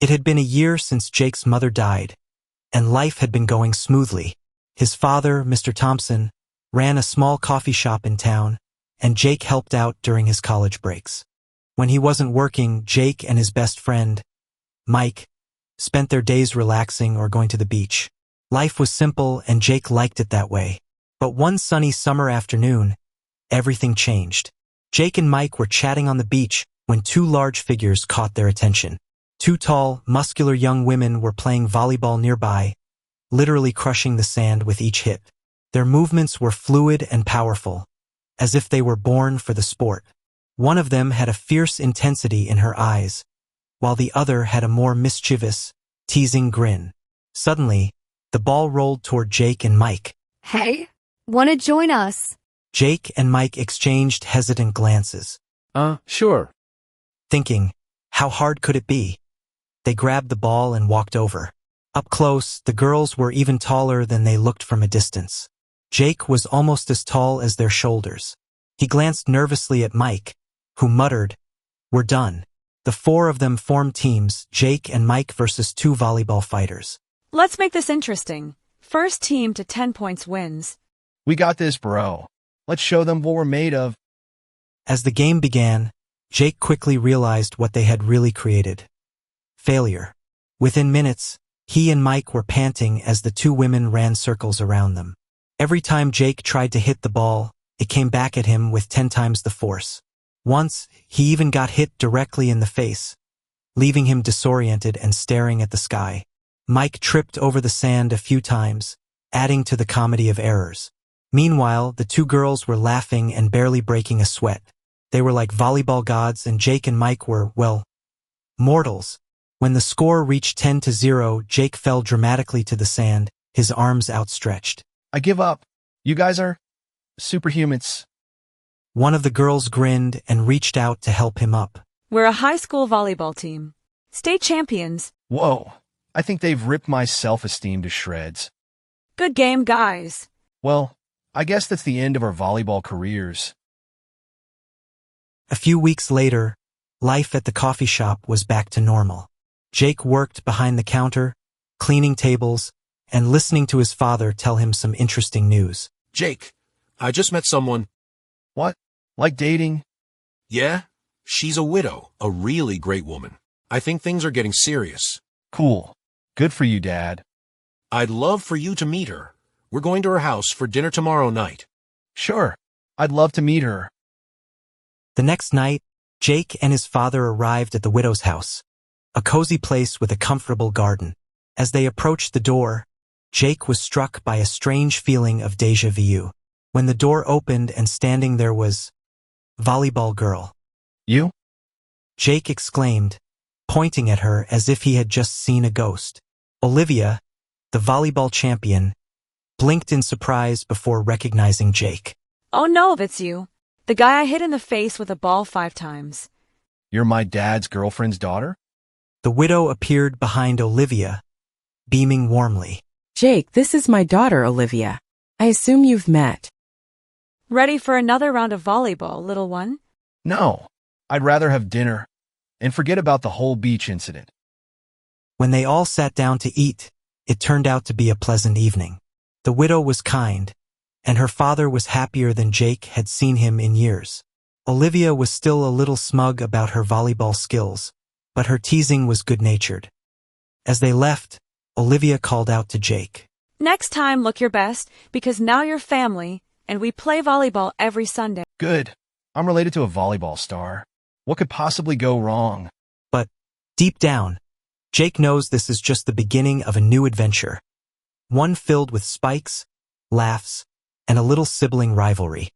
It had been a year since Jake's mother died, and life had been going smoothly. His father, Mr. Thompson, ran a small coffee shop in town, and Jake helped out during his college breaks. When he wasn't working, Jake and his best friend, Mike, spent their days relaxing or going to the beach. Life was simple, and Jake liked it that way. But one sunny summer afternoon, everything changed. Jake and Mike were chatting on the beach when two large figures caught their attention. Two tall, muscular young women were playing volleyball nearby, literally crushing the sand with each hit. Their movements were fluid and powerful, as if they were born for the sport. One of them had a fierce intensity in her eyes, while the other had a more mischievous, teasing grin. Suddenly, the ball rolled toward Jake and Mike. Hey, wanna join us? Jake and Mike exchanged hesitant glances. Sure. Thinking, how hard could it be? They grabbed the ball and walked over. Up close, the girls were even taller than they looked from a distance. Jake was almost as tall as their shoulders. He glanced nervously at Mike, who muttered, "We're done." The four of them formed teams, Jake and Mike versus two volleyball fighters. Let's make this interesting. First team to 10 points wins. We got this, bro. Let's show them what we're made of. As the game began, Jake quickly realized what they had really created. Failure. Within minutes, he and Mike were panting as the two women ran circles around them. Every time Jake tried to hit the ball, it came back at him with 10 times the force. Once, he even got hit directly in the face, leaving him disoriented and staring at the sky. Mike tripped over the sand a few times, adding to the comedy of errors. Meanwhile, the two girls were laughing and barely breaking a sweat. They were like volleyball gods, and Jake and Mike were, well, mortals. When the score reached 10-0, Jake fell dramatically to the sand, his arms outstretched. I give up. You guys are superhumans. One of the girls grinned and reached out to help him up. We're a high school volleyball team. State champions. Whoa. I think they've ripped my self-esteem to shreds. Good game, guys. Well, I guess that's the end of our volleyball careers. A few weeks later, life at the coffee shop was back to normal. Jake worked behind the counter, cleaning tables, and listening to his father tell him some interesting news. Jake, I just met someone. What? Like dating? Yeah? She's a widow, a really great woman. I think things are getting serious. Cool. Good for you, Dad. I'd love for you to meet her. We're going to her house for dinner tomorrow night. Sure. I'd love to meet her. The next night, Jake and his father arrived at the widow's house, a cozy place with a comfortable garden. As they approached the door, Jake was struck by a strange feeling of déjà vu. When the door opened and standing there was Volleyball Girl. You? Jake exclaimed, pointing at her as if he had just seen a ghost. Olivia, the volleyball champion, blinked in surprise before recognizing Jake. Oh no, it's you. The guy I hit in the face with a ball 5 times. You're my dad's girlfriend's daughter? The widow appeared behind Olivia, beaming warmly. Jake, this is my daughter, Olivia. I assume you've met. Ready for another round of volleyball, little one? No. I'd rather have dinner and forget about the whole beach incident. When they all sat down to eat, it turned out to be a pleasant evening. The widow was kind, and her father was happier than Jake had seen him in years. Olivia was still a little smug about her volleyball skills, but her teasing was good-natured. As they left, Olivia called out to Jake. Next time, look your best, because now you're family, and we play volleyball every Sunday. Good. I'm related to a volleyball star. What could possibly go wrong? But, deep down, Jake knows this is just the beginning of a new adventure. One filled with spikes, laughs, and a little sibling rivalry.